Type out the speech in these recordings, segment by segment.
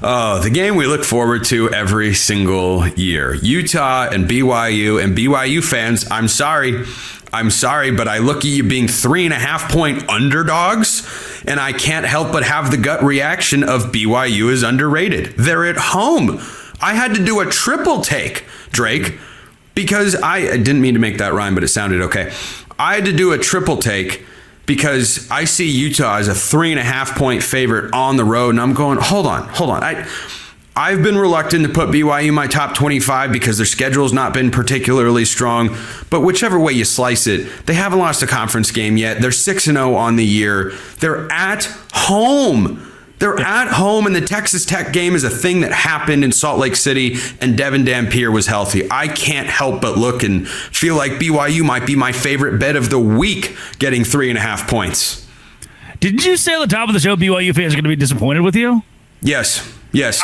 Oh, the game we look forward to every single year. Utah and BYU fans, I'm sorry, but I look at you being 3.5-point underdogs, and I can't help but have the gut reaction of BYU is underrated. They're at home. I had to do a triple take, Drake, because I didn't mean to make that rhyme, but it sounded okay. I had to do a triple take because I see Utah as a 3.5-point favorite on the road, and I'm going, hold on. I've been reluctant to put BYU in my top 25 because their schedule's not been particularly strong. But whichever way you slice it, they haven't lost a conference game yet. They're 6-0 on the year. They're at home. And the Texas Tech game is a thing that happened in Salt Lake City, and Devin Dampier was healthy. I can't help but look and feel like BYU might be my favorite bet of the week, getting 3.5 points. Didn't you say at the top of the show BYU fans are going to be disappointed with you? Yes,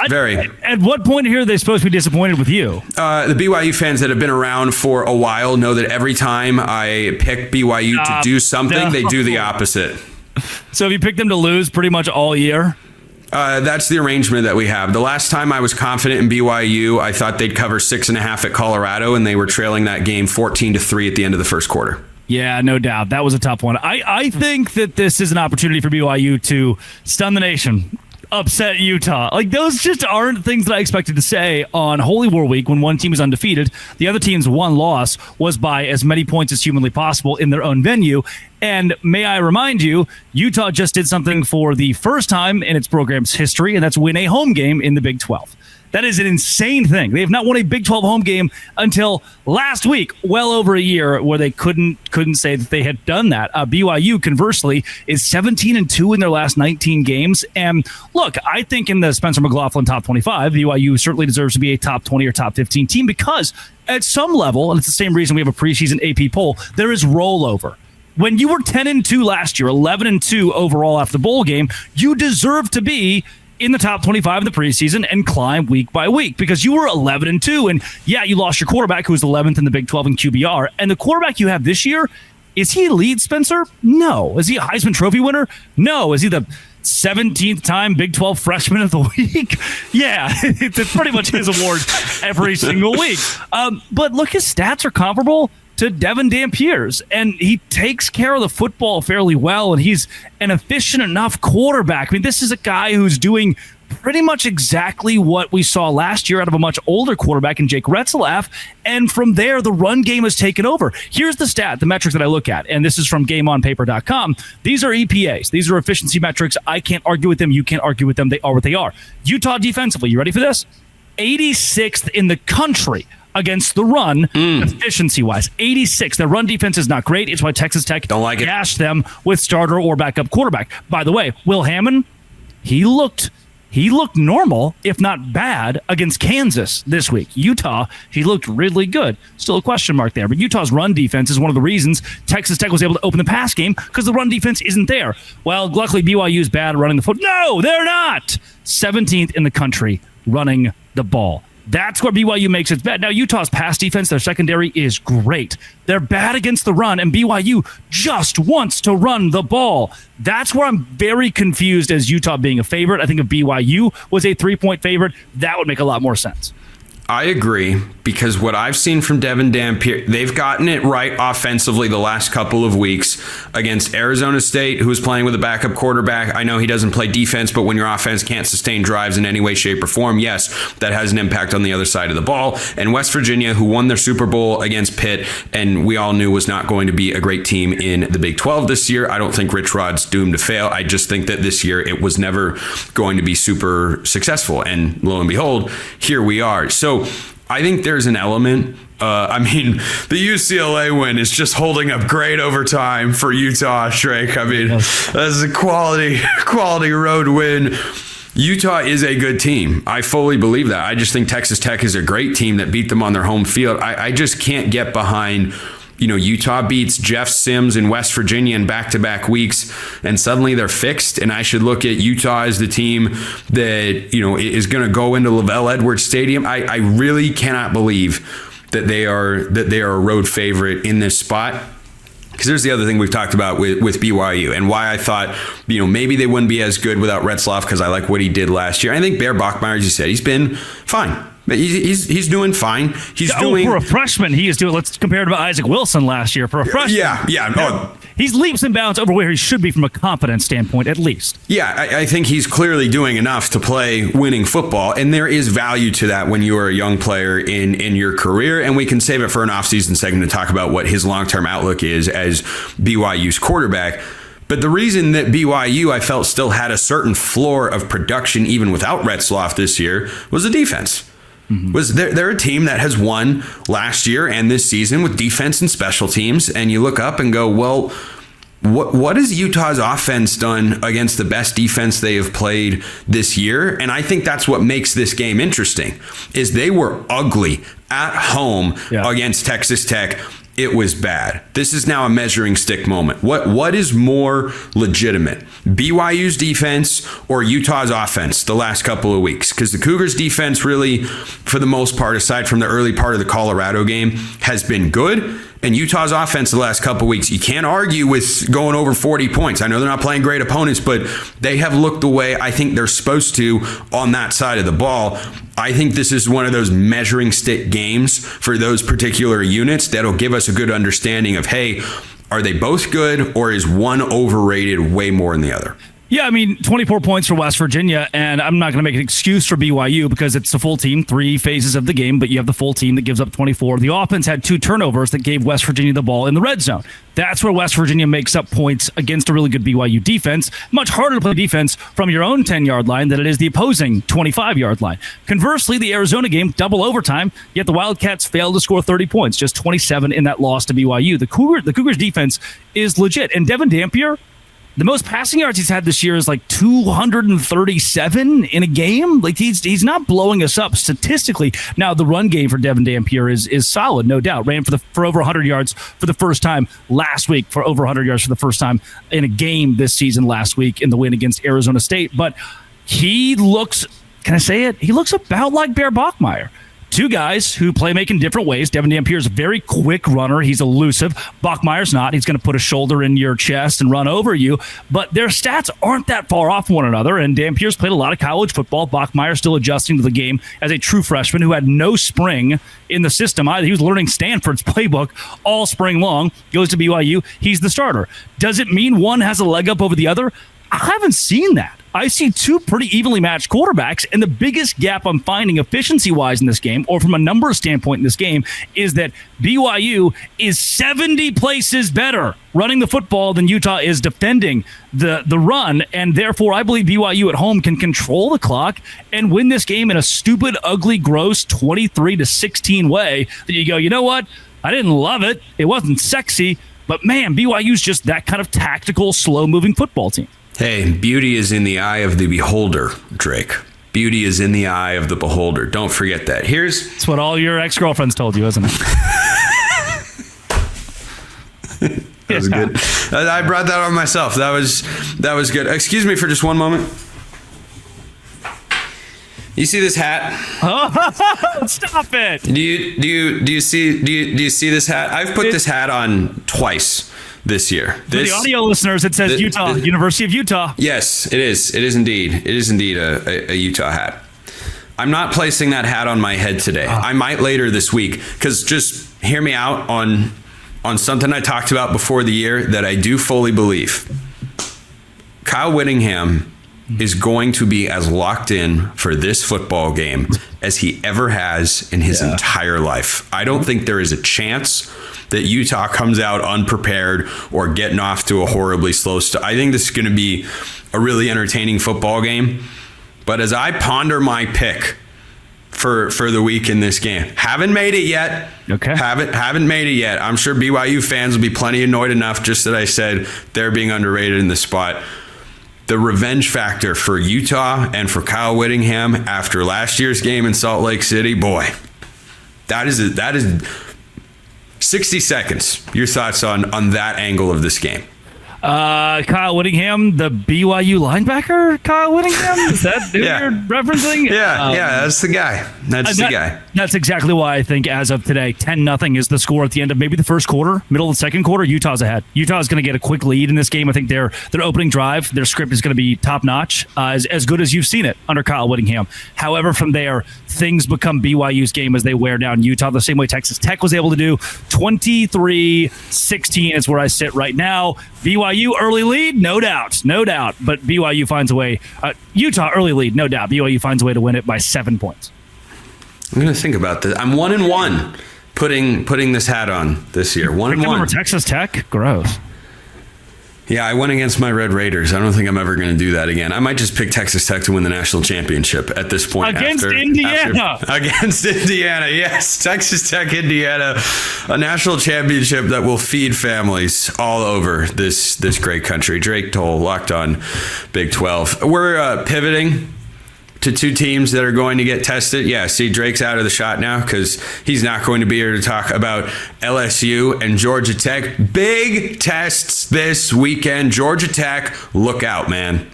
very. At what point here are they supposed to be disappointed with you? The BYU fans that have been around for a while know that every time I pick BYU to do something, they do the opposite. So have you picked them to lose pretty much all year? That's the arrangement that we have. The last time I was confident in BYU, I thought they'd cover 6.5 at Colorado, and they were trailing that game 14-3 at the end of the first quarter. Yeah, no doubt. That was a tough one. I think that this is an opportunity for BYU to stun the nation, upset Utah. Like, those just aren't things that I expected to say on Holy War Week when one team is undefeated. The other team's one loss was by as many points as humanly possible in their own venue. And may I remind you, Utah just did something for the first time in its program's history, and that's win a home game in the Big 12. That is an insane thing. They have not won a Big 12 home game until last week, well over a year, where they couldn't say that they had done that. BYU, conversely, is 17-2 in their last 19 games. And look, I think in the Spencer McLaughlin top 25, BYU certainly deserves to be a top 20 or top 15 team because at some level, and it's the same reason we have a preseason AP poll, there is rollover. When you were 10-2 last year, 11-2 overall after the bowl game, you deserve to be in the top 25 in the preseason and climb week by week because you were 11-2. And yeah, you lost your quarterback who was 11th in the Big 12 in QBR. And the quarterback you have this year, is he elite, Spencer? No. Is he a Heisman Trophy winner? No. Is he the 17th time Big 12 freshman of the week? Yeah, it's pretty much his award every single week. But look, his stats are comparable to Devin Dampier's, and he takes care of the football fairly well, and he's an efficient enough quarterback. I mean, this is a guy who's doing pretty much exactly what we saw last year out of a much older quarterback in Jake Retzlaff, and from there, the run game has taken over. Here's the metrics that I look at, and this is from GameOnPaper.com. These are EPAs. These are efficiency metrics. I can't argue with them. You can't argue with them. They are what they are. Utah defensively, you ready for this? 86th in the country against the run, efficiency-wise. 86. Their run defense is not great. It's why Texas Tech gashed them with starter or backup quarterback. By the way, Will Hammond, he looked normal, if not bad, against Kansas this week. Utah, he looked really good. Still a question mark there. But Utah's run defense is one of the reasons Texas Tech was able to open the pass game because the run defense isn't there. Well, luckily BYU is bad at running the foot. No, they're not. 17th in the country running the ball. That's where BYU makes its bet. Now, Utah's pass defense, their secondary is great. They're bad against the run, and BYU just wants to run the ball. That's where I'm very confused as Utah being a favorite. I think if BYU was a 3-point favorite, that would make a lot more sense. I agree, because what I've seen from Devin Dampier, they've gotten it right offensively the last couple of weeks against Arizona State, who is playing with a backup quarterback. I know he doesn't play defense, but when your offense can't sustain drives in any way, shape, or form, yes, that has an impact on the other side of the ball. And West Virginia, who won their Super Bowl against Pitt, and we all knew was not going to be a great team in the Big 12 this year. I don't think Rich Rod's doomed to fail. I just think that this year it was never going to be super successful. And lo and behold, here we are. So I think there's an element. The UCLA win is just holding up great over time for Utah, Drake. That's a quality road win. Utah is a good team. I fully believe that. I just think Texas Tech is a great team that beat them on their home field. I just can't get behind, Utah beats Jeff Sims in West Virginia in back-to-back weeks, and suddenly they're fixed. And I should look at Utah as the team that, is going to go into LaVell Edwards Stadium. I really cannot believe that they are a road favorite in this spot. because there's the other thing we've talked about with BYU and why I thought, maybe they wouldn't be as good without Retzloff, because I like what he did last year. I think Bear Bachmeier, as you said, he's been fine. But he's doing fine. For a freshman, he is doing. Let's compare it to Isaac Wilson last year. For a freshman, yeah. He's leaps and bounds over where he should be from a confidence standpoint, at least. Yeah, I think he's clearly doing enough to play winning football, and there is value to that when you are a young player in your career. And we can save it for an offseason segment to talk about what his long-term outlook is as BYU's quarterback. But the reason that BYU, I felt, still had a certain floor of production even without Retzloff this year was the defense. They're a team that has won last year and this season with defense and special teams, and you look up and go, well, what has Utah's offense done against the best defense they have played this year? And I think that's what makes this game interesting, is they were ugly at home against Texas Tech. It was bad. This is now a measuring stick moment. What is more legitimate, BYU's defense or Utah's offense the last couple of weeks? Because the Cougars' defense really, for the most part, aside from the early part of the Colorado game, has been good. And Utah's offense the last couple of weeks, you can't argue with going over 40 points. I know they're not playing great opponents, but they have looked the way I think they're supposed to on that side of the ball. I think this is one of those measuring stick games for those particular units that'll give us a good understanding of, hey, are they both good, or is one overrated way more than the other? Yeah, 24 points for West Virginia, and I'm not going to make an excuse for BYU because it's the full team, 3 phases of the game, but you have the full team that gives up 24. The offense had 2 turnovers that gave West Virginia the ball in the red zone. That's where West Virginia makes up points against a really good BYU defense. Much harder to play defense from your own 10-yard line than it is the opposing 25-yard line. Conversely, the Arizona game, double overtime, yet the Wildcats failed to score 30 points, just 27 in that loss to BYU. The Cougars defense is legit, and Devin Dampier, the most passing yards he's had this year is like 237 in a game. Like he's not blowing us up statistically. Now the run game for Devin Dampier is solid, no doubt. Ran for over 100 yards for the first time last week. For over 100 yards for the first time in a game this season last week in the win against Arizona State. But he looks, can I say it? He looks about like Bear Bachmeier. 2 guys who play making different ways. Devin Dampier is a very quick runner. He's elusive. Bachmeier's not. He's going to put a shoulder in your chest and run over you. But their stats aren't that far off one another. And Dampier's played a lot of college football. Bachmeier still adjusting to the game as a true freshman who had no spring in the system either. He was learning Stanford's playbook all spring long. Goes to BYU. He's the starter. Does it mean one has a leg up over the other? I haven't seen that. I see 2 pretty evenly matched quarterbacks, and the biggest gap I'm finding efficiency-wise in this game, or from a numbers standpoint in this game, is that BYU is 70 places better running the football than Utah is defending the run, and therefore I believe BYU at home can control the clock and win this game in a stupid, ugly, gross 23-16 way that you go, you know what? I didn't love it. It wasn't sexy, but man, BYU's just that kind of tactical, slow-moving football team. Hey, beauty is in the eye of the beholder, Drake. Beauty is in the eye of the beholder. Don't forget that. It's what all your ex-girlfriends told you, isn't it? That was good. I brought that on myself. That was good. Excuse me for just one moment. You see this hat? Oh, stop it! Do you see this hat? I've put this hat on twice this year. For the audio listeners, it says Utah, University of Utah. Yes, it is. It is indeed. It is indeed a Utah hat. I'm not placing that hat on my head today. I might later this week, because just hear me out on something I talked about before the year that I do fully believe. Kyle Whittingham is going to be as locked in for this football game as he ever has in his entire life. I don't think there is a chance that Utah comes out unprepared or getting off to a horribly slow start. I think this is going to be a really entertaining football game. But as I ponder my pick for the week in this game, haven't made it yet. Okay. Haven't made it yet. I'm sure BYU fans will be plenty annoyed enough just that I said they're being underrated in the spot. The revenge factor for Utah and for Kyle Whittingham after last year's game in Salt Lake City, boy, that is 60 seconds. Your thoughts on that angle of this game? Kyle Whittingham, the BYU linebacker. Kyle Whittingham, is that who you're referencing? Yeah, that's the guy. That's the guy. That's exactly why I think as of today, 10-0 is the score at the end of maybe the first quarter, middle of the second quarter. Utah's ahead. Utah's going to get a quick lead in this game. I think their opening drive, their script is going to be top notch, as good as you've seen it under Kyle Whittingham. However, from there, things become BYU's game as they wear down Utah the same way Texas Tech was able to do. 23-16 is where I sit right now. BYU early lead, no doubt. But BYU finds a way. Utah early lead, no doubt. BYU finds a way to win it by 7 points. I'm going to think about this. I'm 1-1 putting this hat on this year. 1-1 over Texas Tech. Gross. Yeah, I went against my Red Raiders. I don't think I'm ever going to do that again. I might just pick Texas Tech to win the national championship at this point. Against Indiana. Against Indiana, yes. Texas Tech, Indiana. A national championship that will feed families all over this great country. Drake Toll, Locked On Big 12. We're pivoting to two teams that are going to get tested. Yeah, see, Drake's out of the shot now because he's not going to be here to talk about LSU and Georgia Tech. Big tests this weekend. Georgia Tech, look out, man.